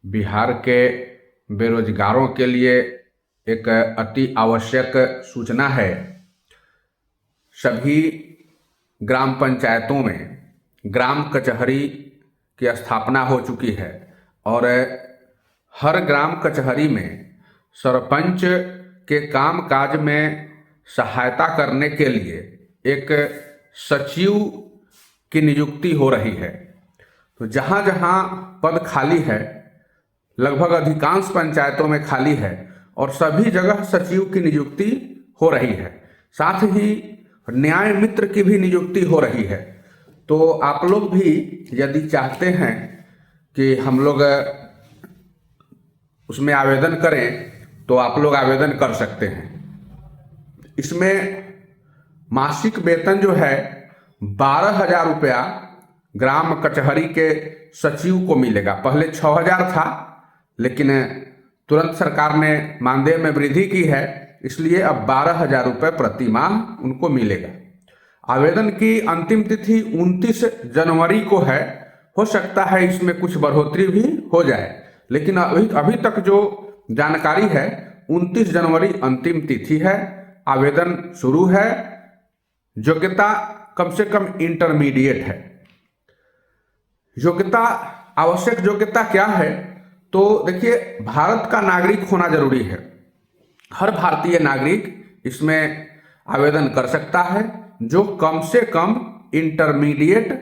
बिहार के बेरोजगारों के लिए एक अति आवश्यक सूचना है। सभी ग्राम पंचायतों में ग्राम कचहरी की स्थापना हो चुकी है और हर ग्राम कचहरी में सरपंच के काम काज में सहायता करने के लिए एक सचिव की नियुक्ति हो रही है। तो जहाँ जहाँ पद खाली है, लगभग अधिकांश पंचायतों में खाली है और सभी जगह सचिव की नियुक्ति हो रही है। साथ ही न्याय मित्र की भी नियुक्ति हो रही है। तो आप लोग भी यदि चाहते हैं कि हम लोग उसमें आवेदन करें तो आप लोग आवेदन कर सकते हैं। इसमें मासिक वेतन जो है 12,000 रुपया ग्राम कचहरी के सचिव को मिलेगा। पहले 6,000 था, लेकिन तुरंत सरकार ने मानदेय में वृद्धि की है, इसलिए अब 12,000 रुपये प्रति माह उनको मिलेगा। आवेदन की अंतिम तिथि 29 जनवरी को है। हो सकता है इसमें कुछ बढ़ोतरी भी हो जाए, लेकिन अभी तक जो जानकारी है 29 जनवरी अंतिम तिथि है। आवेदन शुरू है। योग्यता कम से कम इंटरमीडिएट है। योग्यता, आवश्यक योग्यता क्या है? तो देखिए, भारत का नागरिक होना जरूरी है। हर भारतीय नागरिक इसमें आवेदन कर सकता है जो कम से कम इंटरमीडिएट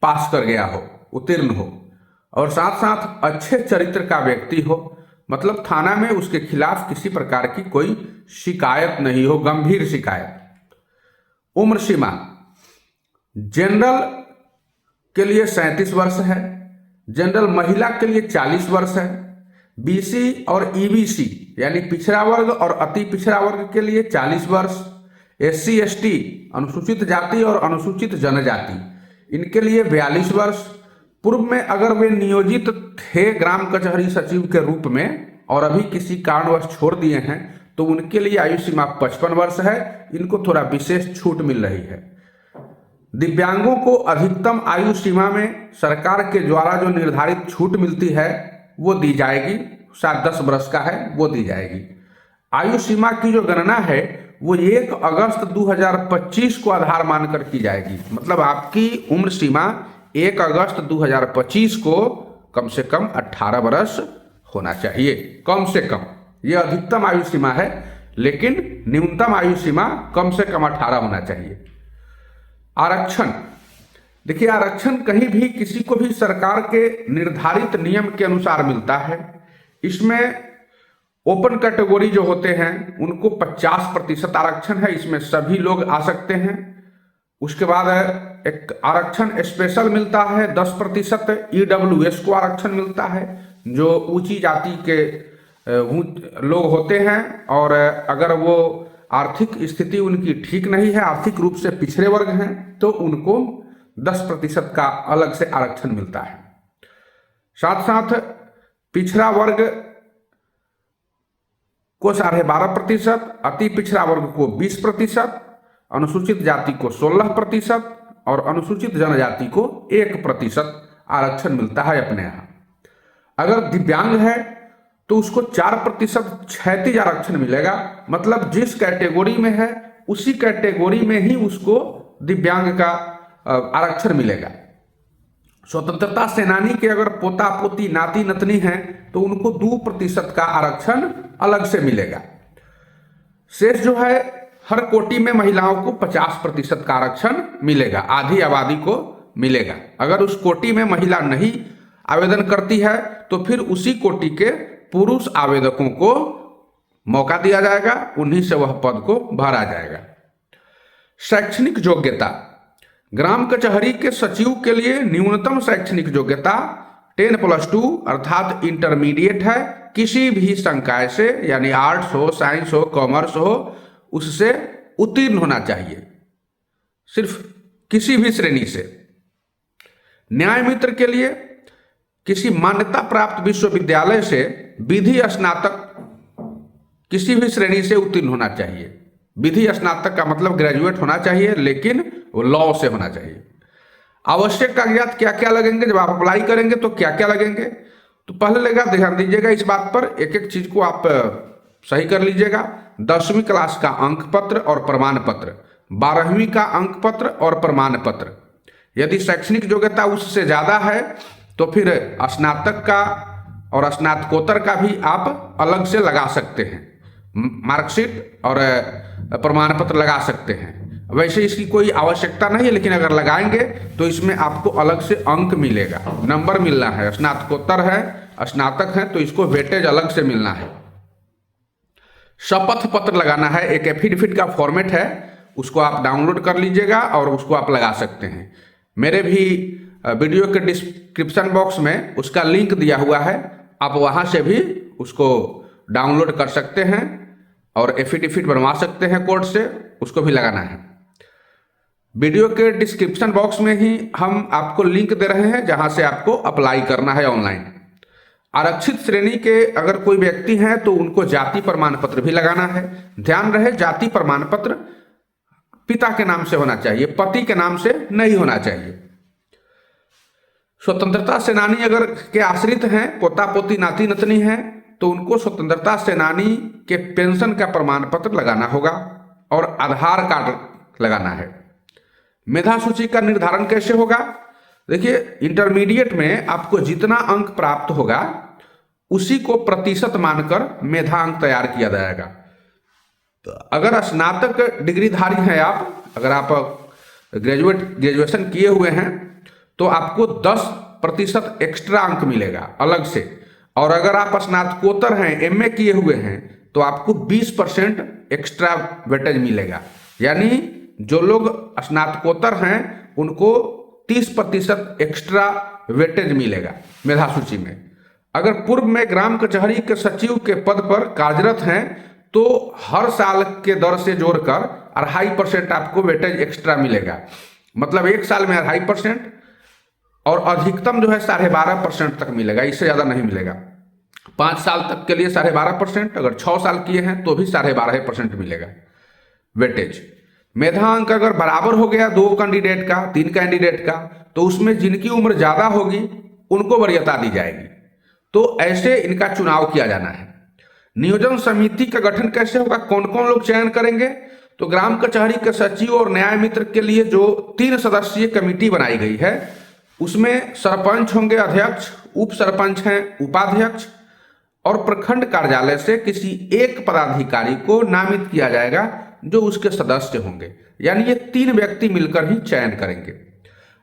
पास कर गया हो, उत्तीर्ण हो, और साथ साथ अच्छे चरित्र का व्यक्ति हो। मतलब थाना में उसके खिलाफ किसी प्रकार की कोई शिकायत नहीं हो, गंभीर शिकायत। उम्र सीमा जनरल के लिए 37 वर्ष है, जनरल महिला के लिए 40 वर्ष है, बीसी और ईबीसी यानी पिछड़ा वर्ग और अति पिछड़ा वर्ग के लिए 40 वर्ष, एससी एसटी अनुसूचित जाति और अनुसूचित जनजाति इनके लिए 42 वर्ष। पूर्व में अगर वे नियोजित थे ग्राम कचहरी सचिव के रूप में और अभी किसी कारणवश छोड़ दिए हैं तो उनके लिए आयु सीमा 55 वर्ष है। इनको थोड़ा विशेष छूट मिल रही है। दिव्यांगों को अधिकतम आयु सीमा में सरकार के द्वारा जो निर्धारित छूट मिलती है वो दी जाएगी। शायद 10 वर्ष का है, वो दी जाएगी। आयु सीमा की जो गणना है वो 1 अगस्त 2025 को आधार मानकर की जाएगी। मतलब आपकी उम्र सीमा 1 अगस्त 2025 को कम से कम 18 वर्ष होना चाहिए। कम से कम, ये अधिकतम आयु सीमा है, लेकिन न्यूनतम आयु सीमा कम से कम 18 होना चाहिए। आरक्षण, देखिए, आरक्षण कहीं भी किसी को भी सरकार के निर्धारित नियम के अनुसार मिलता है। इसमें ओपन कैटेगरी जो होते हैं उनको 50% आरक्षण है, इसमें सभी लोग आ सकते हैं। उसके बाद एक आरक्षण स्पेशल मिलता है 10%। ईडब्ल्यूएस को आरक्षण मिलता है जो ऊंची जाति के लोग होते हैं और अगर वो आर्थिक स्थिति उनकी ठीक नहीं है, आर्थिक रूप से पिछड़े वर्ग हैं, तो उनको 10% का अलग से आरक्षण मिलता है। साथ साथ पिछड़ा वर्ग को 12.5%, अति पिछड़ा वर्ग को 20%, अनुसूचित जाति को 16% और अनुसूचित जनजाति को 1% आरक्षण मिलता है अपने यहाँ। अगर दिव्यांग है तो उसको 4% क्षैतिज आरक्षण मिलेगा। मतलब जिस कैटेगरी में है उसी कैटेगरी में ही उसको दिव्यांग का आरक्षण मिलेगा। स्वतंत्रता सेनानी के अगर पोता पोती नाती नतनी हैं तो उनको 2% का आरक्षण अलग से मिलेगा। शेष जो है, हर कोटि में महिलाओं को 50% का आरक्षण मिलेगा, आधी आबादी को मिलेगा। अगर उस कोटि में महिला नहीं आवेदन करती है तो फिर उसी कोटि के पुरुष आवेदकों को मौका दिया जाएगा, उन्हीं से वह पद को भरा जाएगा। शैक्षणिक योग्यता, ग्राम कचहरी के सचिव के लिए न्यूनतम शैक्षणिक योग्यता 10+2 अर्थात इंटरमीडिएट है। किसी भी संकाय से, यानी आर्ट्स हो, साइंस हो, कॉमर्स हो, उससे उत्तीर्ण होना चाहिए, सिर्फ किसी भी श्रेणी से। न्याय मित्र के लिए किसी मान्यता प्राप्त विश्वविद्यालय से विधि स्नातक किसी भी श्रेणी से उत्तीर्ण होना चाहिए। विधि स्नातक का मतलब ग्रेजुएट होना चाहिए, लेकिन वो लॉ से होना चाहिए। आवश्यक कागजात क्या क्या लगेंगे, जब आप अप्लाई करेंगे तो क्या क्या लगेंगे? तो पहले लेगा ध्यान दीजिएगा इस बात पर, एक एक चीज को आप सही कर लीजिएगा। 10वीं क्लास का अंक पत्र और प्रमाण पत्र, 12वीं का अंक पत्र और प्रमाण पत्र। यदि शैक्षणिक योग्यता उससे ज्यादा है तो फिर स्नातक का और स्नातकोत्तर का भी आप अलग से लगा सकते हैं, मार्कशीट और प्रमाण पत्र लगा सकते हैं। वैसे इसकी कोई आवश्यकता नहीं है, लेकिन अगर लगाएंगे तो इसमें आपको अलग से अंक मिलेगा, नंबर मिलना है। स्नातकोत्तर है, स्नातक है, तो इसको वेटेज अलग से मिलना है। शपथ पत्र लगाना है, एक एफिडेविट का फॉर्मेट है, उसको आप डाउनलोड कर लीजिएगा और उसको आप लगा सकते हैं। मेरे भी वीडियो के डिस्क्रिप्शन बॉक्स में उसका लिंक दिया हुआ है, आप वहां से भी उसको डाउनलोड कर सकते हैं और एफिडेविट बनवा सकते हैं कोर्ट से, उसको भी लगाना है। वीडियो के डिस्क्रिप्शन बॉक्स में ही हम आपको लिंक दे रहे हैं जहां से आपको अप्लाई करना है ऑनलाइन। आरक्षित श्रेणी के अगर कोई व्यक्ति हैं तो उनको जाति प्रमाण पत्र भी लगाना है। ध्यान रहे, जाति प्रमाण पत्र पिता के नाम से होना चाहिए, पति के नाम से नहीं होना चाहिए। स्वतंत्रता सेनानी अगर के आश्रित हैं, पोता पोती नाती नतनी हैं, तो उनको स्वतंत्रता सेनानी के पेंशन का प्रमाण पत्र लगाना होगा और आधार कार्ड लगाना है। मेधा सूची का निर्धारण कैसे होगा? देखिए, इंटरमीडिएट में आपको जितना अंक प्राप्त होगा उसी को प्रतिशत मानकर मेधा अंक तैयार किया जाएगा। तो अगर स्नातक डिग्रीधारी हैं आप, अगर आप ग्रेजुएशन किए हुए हैं तो आपको 10% एक्स्ट्रा अंक मिलेगा अलग से, और अगर आप स्नातकोत्तर हैं, एमए किए हुए हैं, तो आपको 20% एक्स्ट्रा वेटेज मिलेगा। यानी जो लोग स्नातकोत्तर हैं उनको 30% एक्स्ट्रा वेटेज मिलेगा मेधा सूची में। अगर पूर्व में ग्राम कचहरी के सचिव के पद पर कार्यरत हैं तो हर साल के दर से जोड़कर 2.5% आपको वेटेज एक्स्ट्रा मिलेगा। मतलब एक साल में 2.5% और अधिकतम जो है 12.5% तक मिलेगा, इससे ज्यादा नहीं मिलेगा। 5 साल तक के लिए 12.5%, अगर 6 साल किए हैं तो भी 12.5% मिलेगा वेटेज। मेधा अंक अगर बराबर हो गया 2 कैंडिडेट का, 3 कैंडिडेट का, तो उसमें जिनकी उम्र ज्यादा होगी उनको वरीयता दी जाएगी। तो ऐसे इनका चुनाव किया जाना है। नियोजन समिति का गठन कैसे होगा, कौन कौन लोग चयन करेंगे? तो ग्राम कचहरी के सचिव और न्याय मित्र के लिए जो 3 सदस्यीय कमेटी बनाई गई है उसमें सरपंच होंगे अध्यक्ष, उप सरपंच हैं उपाध्यक्ष, और प्रखंड कार्यालय से किसी एक पदाधिकारी को नामित किया जाएगा जो उसके सदस्य होंगे। यानी ये 3 व्यक्ति मिलकर ही चयन करेंगे।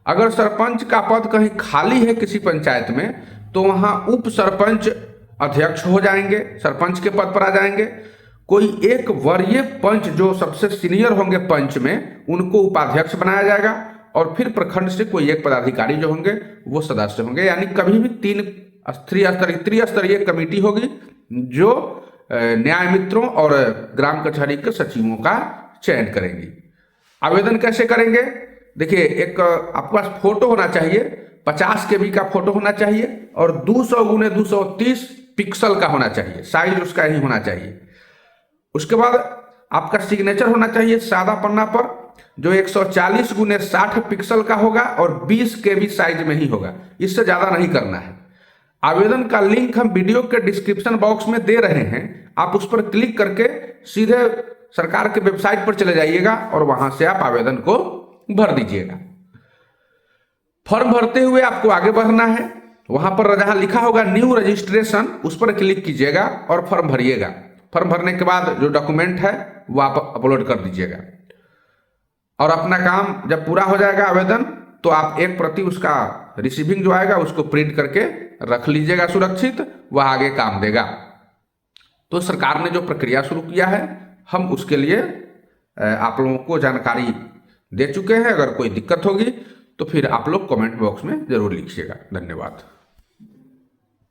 अगर सरपंच का पद कहीं खाली है किसी पंचायत में तो वहां उप सरपंच अध्यक्ष हो जाएंगे, सरपंच के पद पर आ जाएंगे। कोई एक वरीय पंच जो सबसे सीनियर होंगे पंच में, उनको उपाध्यक्ष बनाया जाएगा, और फिर प्रखंड से कोई एक पदाधिकारी जो होंगे वो सदस्य होंगे। यानी कभी भी 3 त्रिस्तरीय कमेटी होगी जो न्याय मित्रों और ग्राम कचहरी के सचिवों का चयन करेंगी। आवेदन कैसे करेंगे? देखिए, एक आपके पास फोटो होना चाहिए, 50 KB का फोटो होना चाहिए और 200 × 230 पिक्सल का होना चाहिए, साइज उसका ही होना चाहिए। उसके बाद आपका सिग्नेचर होना चाहिए सादा पन्ना पर, जो 140 × 60 पिक्सल का होगा और 20 KB साइज में ही होगा, इससे ज्यादा नहीं करना है। आवेदन का लिंक हम वीडियो के डिस्क्रिप्शन बॉक्स में दे रहे हैं, आप उस पर क्लिक करके सीधे सरकार के वेबसाइट पर चले जाइएगा और वहां से आप आवेदन को भर दीजिएगा। फॉर्म भरते हुए आपको आगे बढ़ना है, वहां पर जहां लिखा होगा न्यू रजिस्ट्रेशन, उस पर क्लिक कीजिएगा और फॉर्म भरिएगा। फॉर्म भरने के बाद जो डॉक्यूमेंट है वो आप अपलोड कर दीजिएगा, और अपना काम जब पूरा हो जाएगा आवेदन, तो आप एक प्रति उसका रिसीविंग जो आएगा उसको प्रिंट करके रख लीजिएगा सुरक्षित, वह आगे काम देगा। तो सरकार ने जो प्रक्रिया शुरू किया है हम उसके लिए आप लोगों को जानकारी दे चुके हैं। अगर कोई दिक्कत होगी तो फिर आप लोग कमेंट बॉक्स में जरूर लिखिएगा। धन्यवाद।